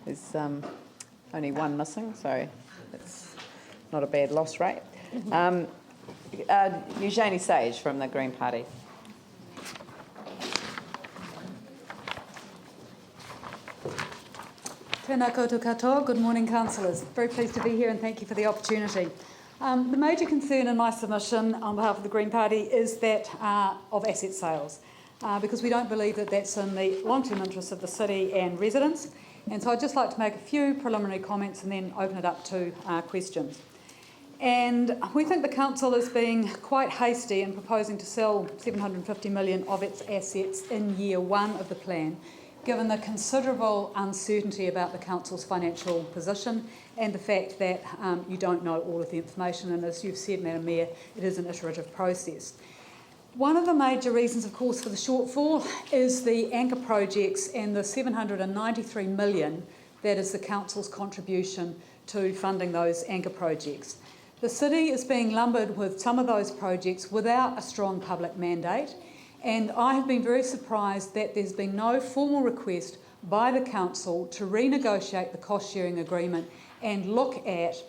There's only one missing, so it's not a bad loss rate. Eugenie Sage from the Green Party. Tēnā koutou katoa. Good morning, councillors. Very pleased to be here and thank you for the opportunity. The major concern in my submission on behalf of the Green Party is that of asset sales, because we don't believe that that's in the long-term interests of the city and residents. And so I'd just like to make a few preliminary comments and then open it up to questions. And we think the council is being quite hasty in proposing to sell $750 million of its assets in year one of the plan, given the considerable uncertainty about the council's financial position and the fact that you don't know all of the information. And as you've said, Madam Mayor, it is an iterative process. One of the major reasons, of course, for the shortfall is the anchor projects and the $793 million that is the council's contribution to funding those anchor projects. The city is being lumbered with some of those projects without a strong public mandate, and I have been very surprised that there's been no formal request by the council to renegotiate the cost-sharing agreement and look at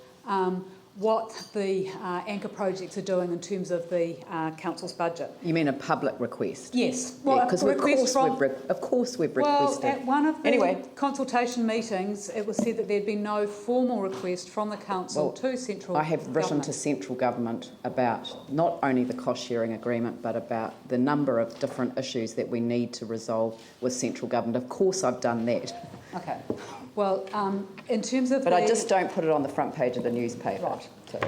what the anchor projects are doing in terms of the council's budget. You mean a public request? Yes. Well, because of course we've requested. Well, at one of the consultation meetings, it was said that there'd been no formal request from the council to central government. I have written to central government about not only the cost-sharing agreement, but about the number of different issues that we need to resolve with central government. Of course I've done that. Okay. Well, in terms of I just don't put it on the front page of the newspaper. Right. So.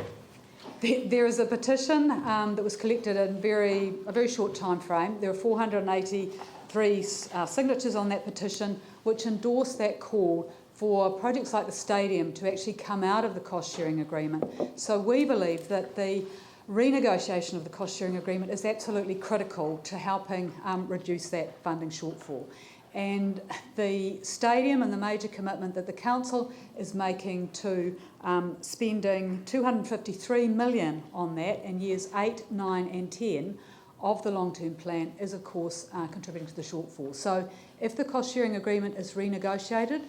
There is a petition that was collected in a very short time frame. There are 483 signatures on that petition, which endorse that call for projects like the stadium to actually come out of the cost-sharing agreement. So we believe that the renegotiation of the cost-sharing agreement is absolutely critical to helping reduce that funding shortfall. And the stadium and the major commitment that the council is making to spending $253 million on that in years 8, 9 and 10 of the long-term plan is, of course, contributing to the shortfall. So if the cost-sharing agreement is renegotiated,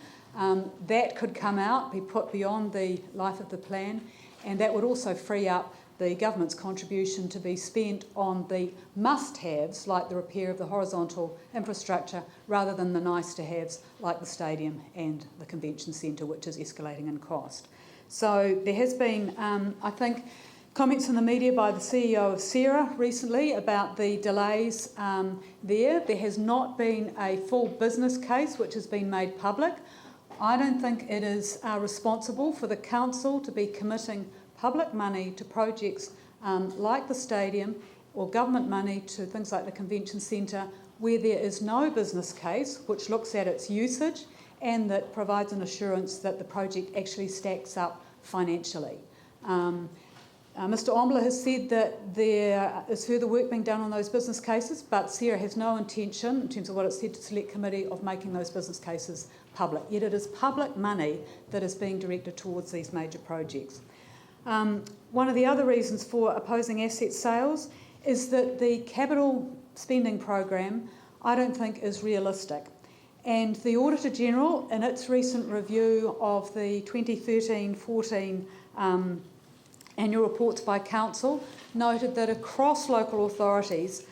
that could come out, be put beyond the life of the plan, and that would also free up the government's contribution to be spent on the must-haves, like the repair of the horizontal infrastructure, rather than the nice-to-haves, like the stadium and the convention centre, which is escalating in cost. So there has been, I think, comments in the media by the CEO of Sarah recently about the delays there. There has not been a full business case which has been made public. I don't think it is responsible for the council to be committing public money to projects like the stadium or government money to things like the convention centre where there is no business case which looks at its usage and that provides an assurance that the project actually stacks up financially. Mr Ombler has said that there is further work being done on those business cases, but Sarah has no intention, in terms of what it said to Select Committee, of making those business cases public. Yet it is public money that is being directed towards these major projects. One of the other reasons for opposing asset sales is that the capital spending program, I don't think, is realistic. And the Auditor General, in its recent review of the 2013-14 annual reports by Council, noted that across local authorities,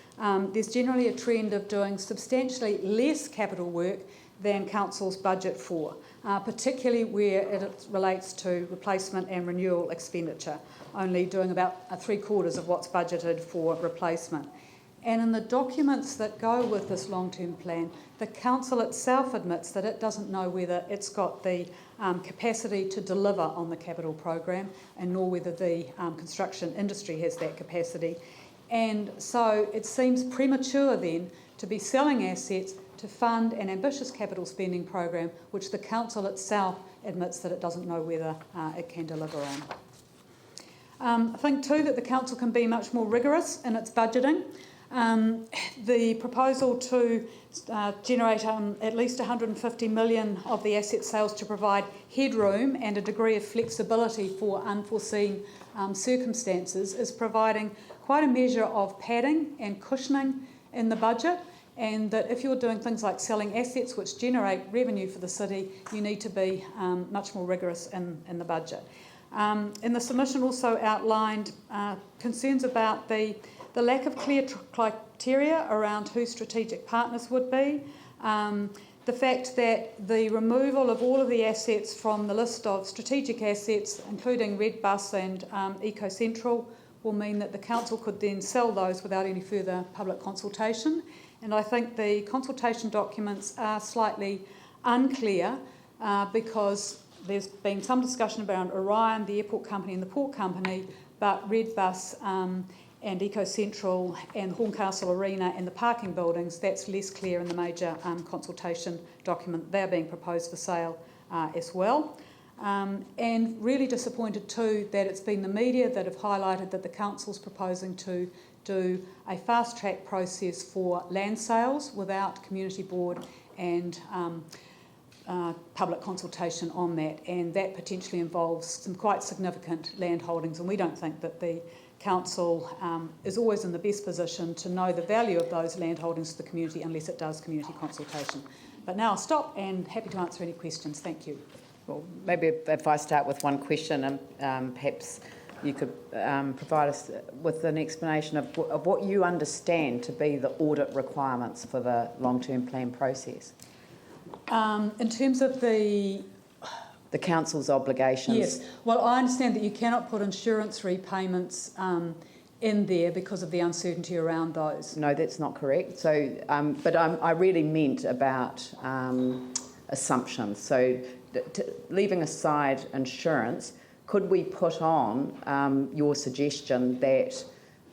there's generally a trend of doing substantially less capital work than Council's budget for, particularly where it relates to replacement and renewal expenditure, only doing about 3/4 of what's budgeted for replacement. And in the documents that go with this long-term plan, the council itself admits that it doesn't know whether it's got the capacity to deliver on the capital program, and nor whether the construction industry has that capacity. And so it seems premature then to be selling assets to fund an ambitious capital spending program which the council itself admits that it doesn't know whether it can deliver on. I think too that the council can be much more rigorous in its budgeting. The proposal to generate at least $150 million of the asset sales to provide headroom and a degree of flexibility for unforeseen circumstances is providing quite a measure of padding and cushioning in the budget. and that if you're doing things like selling assets which generate revenue for the city, you need to be much more rigorous in the budget. In the submission also outlined concerns about the lack of clear criteria around who strategic partners would be, the fact that the removal of all of the assets from the list of strategic assets, including Redbus and EcoCentral, will mean that the council could then sell those without any further public consultation. And I think the consultation documents are slightly unclear because there's been some discussion around Orion, the airport company and the port company, but Redbus and EcoCentral and Horncastle Arena and the parking buildings, that's less clear in the major consultation document. They're being proposed for sale as well. And really disappointed too that it's been the media that have highlighted that the council's proposing to do a fast-track process for land sales without community board and public consultation on that, and that potentially involves some quite significant land holdings, and we don't think that the council is always in the best position to know the value of those land holdings to the community unless it does community consultation. But now I'll stop and happy to answer any questions. Thank you. Well, maybe if I start with one question, and perhaps you could provide us with an explanation of what you understand to be the audit requirements for the long-term plan process. In terms of the council's obligations. Yes. Well, I understand that you cannot put insurance repayments in there because of the uncertainty around those. No, that's not correct. So, but I really meant about assumptions. So, leaving aside insurance, could we put on your suggestion that,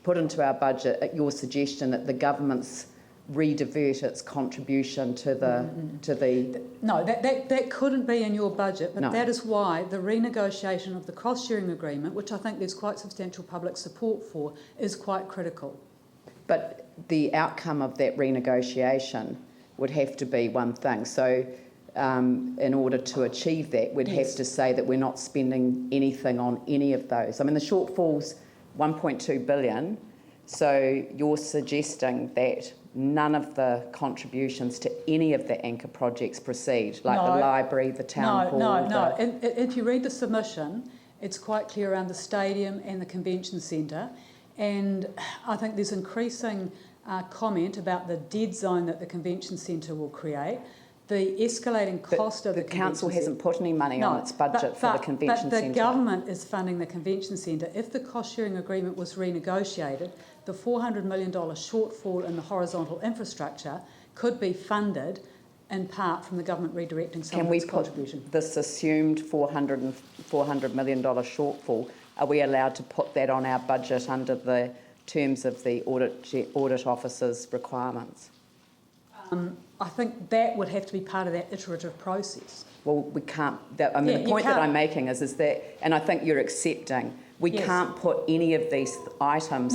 put into our budget, your suggestion that the government's redivert its contribution to the No, that couldn't be in your budget, but no. That is why the renegotiation of the cost-sharing agreement, which I think there's quite substantial public support for, is quite critical. But the outcome of that renegotiation would have to be one thing. So in order to achieve that, we'd Yes. have to say that we're not spending anything on any of those. I mean, the shortfall's 1.2 billion, so you're suggesting that none of the contributions to any of the anchor projects proceed, like No. the library, the town hall. No. If you read the submission, it's quite clear around the stadium and the convention centre, and I think there's increasing comment about the dead zone that the convention centre will create, the escalating cost of the council hasn't centre. put any money on its budget for the convention centre. But the government is funding the convention centre. If the cost-sharing agreement was renegotiated, the $400 million shortfall in the horizontal infrastructure could be funded in part from the government redirecting some of its contribution. Can we put this assumed $400 million shortfall, are we allowed to put that on our budget under the terms of the audit officer's requirements? I think that would have to be part of that iterative process. Well, we can't. The point that I'm making is that, and I think you're accepting, we can't put any of these items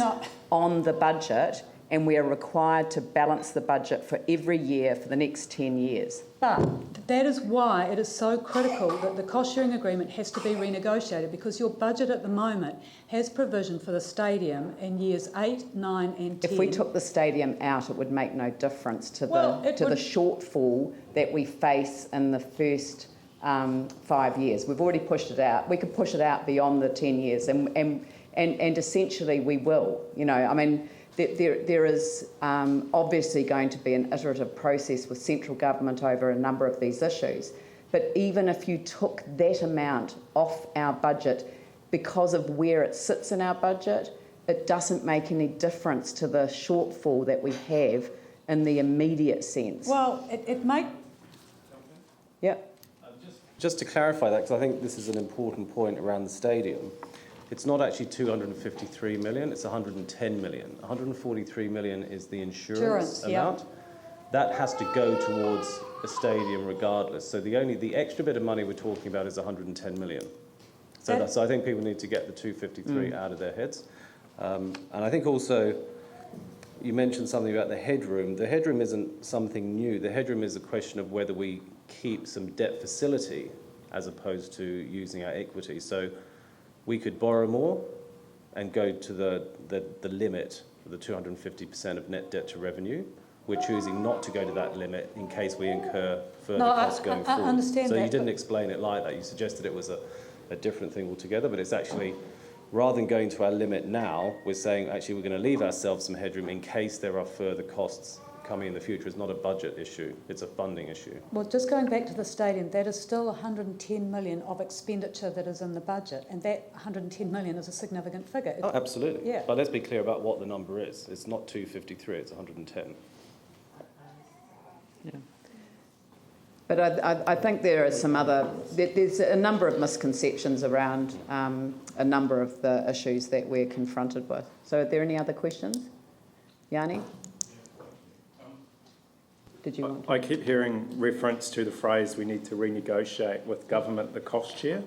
on the budget, and we are required to balance the budget for every year for the next 10 years. But that is why it is so critical that the cost-sharing agreement has to be renegotiated, because your budget at the moment has provision for the stadium in years 8, 9 and 10. If we took the stadium out, it would make no difference to the shortfall that we face in the first 5 years. We've already pushed it out. We could push it out beyond the 10 years, and essentially we will. You know, I mean, there is obviously going to be an iterative process with central government over a number of these issues. But even if you took that amount off our budget, because of where it sits in our budget, it doesn't make any difference to the shortfall that we have in the immediate sense. Well, it might... Yeah. Just to clarify that, because I think this is an important point around the stadium, it's not actually 253 million, it's 110 million. 143 million is the insurance amount. That has to go towards a stadium regardless. So the extra bit of money we're talking about is 110 million. So I think people need to get the 253 out of their heads. And I think also you mentioned something about the headroom. The headroom isn't something new. The headroom is a question of whether we keep some debt facility as opposed to using our equity. So we could borrow more and go to the limit of the 250% of net debt to revenue, we're choosing not to go to that limit in case we incur further No, costs going forward. I understand so that, you didn't explain it like that. You suggested it was a different thing altogether, but it's actually, rather than going to our limit now, we're saying actually we're going to leave ourselves some headroom in case there are further costs coming in the future. It's not a budget issue, it's a funding issue. Well, just going back to the stadium, that is still 110 million of expenditure that is in the budget, and that 110 million is a significant figure. Oh, absolutely. Yeah. But let's be clear about what the number is. It's not 253, it's 110. Yeah. But I think there are some other, there's a number of misconceptions around a number of the issues that we're confronted with. So are there any other questions? Eugenie? Did you want to? I keep hearing reference to the phrase, we need to renegotiate with government the cost share.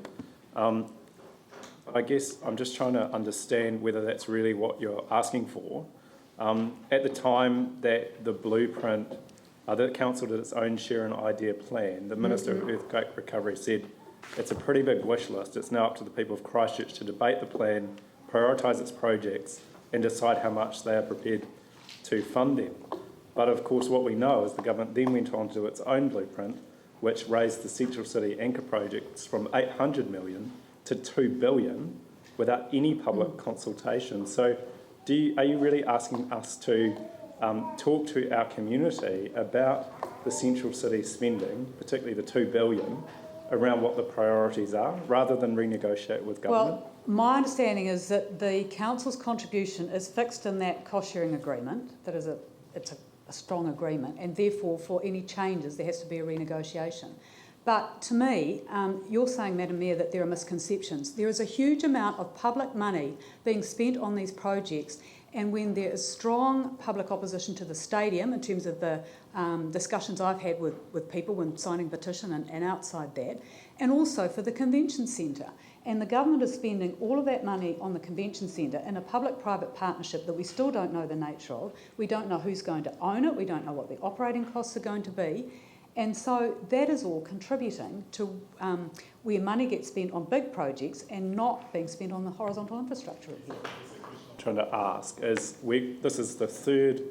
I guess I'm just trying to understand whether that's really what you're asking for. At the time that the blueprint, the council did its own share and idea plan, the Minister of Earthquake Recovery said it's a pretty big wish list. It's now up to the people of Christchurch to debate the plan, prioritise its projects and decide how much they are prepared to fund them. But of course what we know is the government then went on to do its own blueprint, which raised the Central City anchor projects from 800 million to 2 billion without any public consultation. So are you really asking us to talk to our community about the Central City spending, particularly the 2 billion, around what the priorities are, rather than renegotiate with government? Well, my understanding is that the council's contribution is fixed in that cost-sharing agreement. That is it's a strong agreement, and therefore for any changes there has to be a renegotiation. But to me, you're saying, Madam Mayor, that there are misconceptions. There is a huge amount of public money being spent on these projects, and when there is strong public opposition to the stadium, in terms of the discussions I've had with people when signing petition and outside that, and also for the convention centre. And the government is spending all of that money on the convention centre in a public-private partnership that we still don't know the nature of. We don't know who's going to own it. We don't know what the operating costs are going to be. And so that is all contributing to where money gets spent on big projects and not being spent on the horizontal infrastructure review. Trying to ask is, this is the third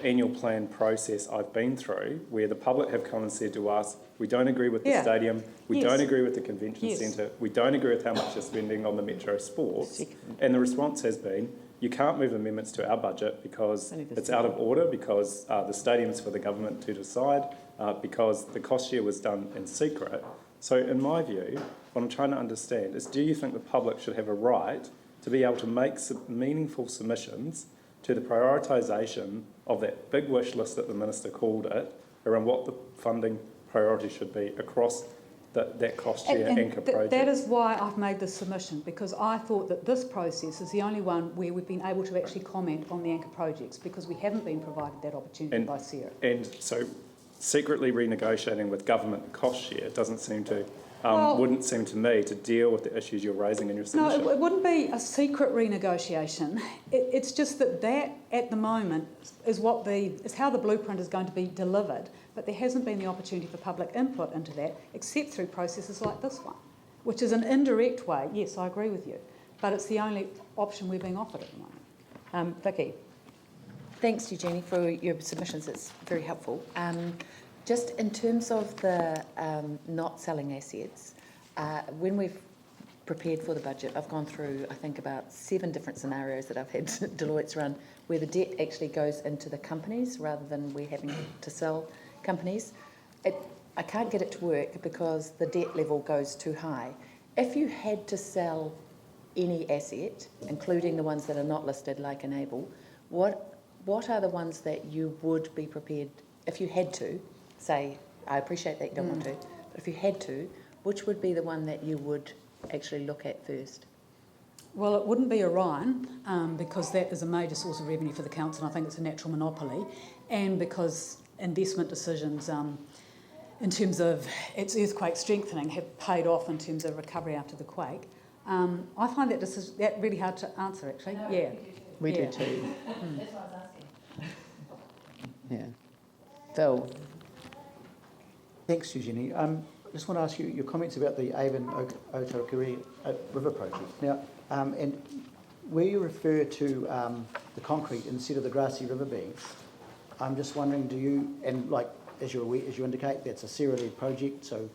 annual plan process I've been through where the public have come and said to us, we don't agree with the stadium, we don't agree with the convention centre, we don't agree with how much you're spending on the Metro Sports. And the response has been, you can't move amendments to our budget because it's out of order, because the stadium's for the government to decide, because the cost share was done in secret. So in my view, what I'm trying to understand is, do you think the public should have a right to be able to make some meaningful submissions to the prioritisation of that big wish list that the Minister called it, around what the funding priority should be across that cost share anchor project? That is why I've made this submission, because I thought that this process is the only one where we've been able to actually comment on the anchor projects, because we haven't been provided that opportunity by Sarah. And so secretly renegotiating with government cost share doesn't seem to, wouldn't seem to me to deal with the issues you're raising in your submission. No, it wouldn't be a secret renegotiation. It's just that at the moment is how the blueprint is going to be delivered, but there hasn't been the opportunity for public input into that, except through processes like this one, which is an indirect way. Yes, I agree with you, but it's the only option we're being offered at the moment. Vicky. Thanks, Eugenie, for your submissions. It's very helpful. Just in terms of the not selling assets, when we've prepared for the budget, I've gone through, I think, about 7 different scenarios that I've had Deloitte's run, where the debt actually goes into the companies rather than we're having to sell companies. I can't get it to work because the debt level goes too high. If you had to sell any asset, including the ones that are not listed, like Enable, what are the ones that you would be prepared, if you had to, say, I appreciate that you don't want to, but if you had to, which would be the one that you would actually look at first? Well, it wouldn't be Orion, because that is a major source of revenue for the council, and I think it's a natural monopoly, and because investment decisions in terms of its earthquake strengthening have paid off in terms of recovery after the quake. I find that really hard to answer, actually. No, yeah. We do too. That's what I was asking. Yeah. Phil. Thanks, Eugenie. I just want to ask you your comments about the Avon Otaukuri River project. Now, and where you refer to the concrete instead of the grassy riverbanks, I'm just wondering, do you, and like, as you indicate, that's a CERA-led project, so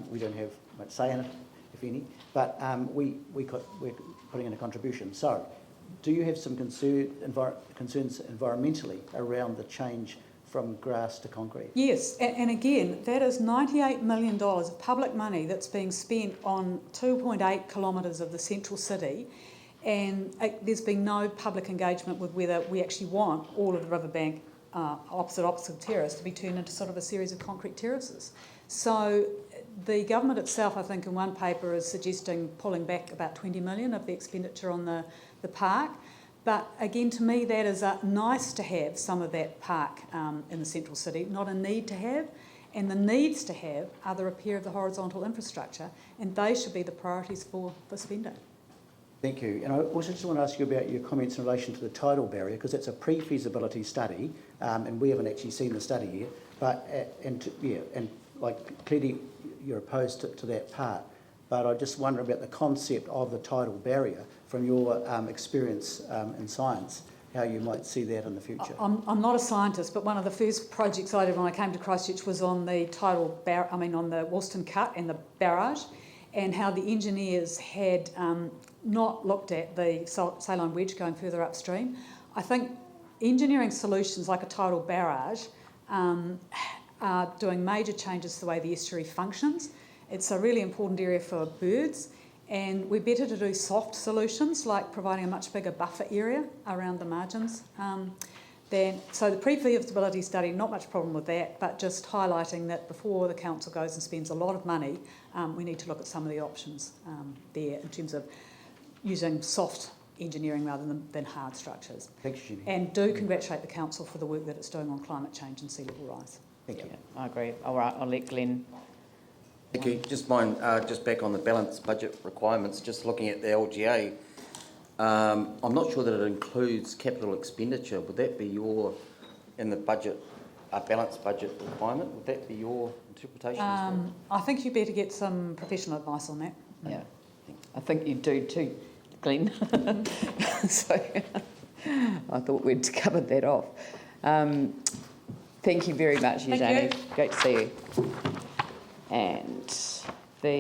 we don't have much say in it, if any, but we're putting in a contribution. So, do you have some concerns environmentally around the change from grass to concrete? Yes, and again, that is $98 million of public money that's being spent on 2.8 kilometres of the central city, and there's been no public engagement with whether we actually want all of the riverbank opposite terrace to be turned into sort of a series of concrete terraces. So the government itself, I think, in one paper is suggesting pulling back about 20 million of the expenditure on the park. But again, to me, that is nice to have some of that park in the central city, not a need to have. And the needs to have are the repair of the horizontal infrastructure, and they should be the priorities for spending. Thank you. And I also just want to ask you about your comments in relation to the tidal barrier, because it's a pre-feasibility study, and we haven't actually seen the study yet. But clearly you're opposed to that part. But I just wonder about the concept of the tidal barrier from your experience in science, how you might see that in the future. I'm not a scientist, but one of the first projects I did when I came to Christchurch was on the on the Woolston Cut and the barrage, and how the engineers had not looked at the saline wedge going further upstream. I think engineering solutions like a tidal barrage are doing major changes to the way the estuary functions. It's a really important area for birds, and we're better to do soft solutions like providing a much bigger buffer area around the margins. So the pre-feasibility study, not much problem with that, but just highlighting that before the council goes and spends a lot of money, we need to look at some of the options there in terms of using soft engineering rather than hard structures. Thanks, Eugenie. And do congratulate the council for the work that it's doing on climate change and sea level rise. Thank you. I agree. All right, I'll let Glenn. Thank you. Just back on the balanced budget requirements, just looking at the LGA, I'm not sure that it includes capital expenditure. Would that be in the budget, a balanced budget requirement? Would that be your interpretation as well? I think you better get some professional advice on that. Yeah, I think you do too, Glenn. So I thought we'd covered that off. Thank you very much, Eugenie. Thank you. Great to see you. And the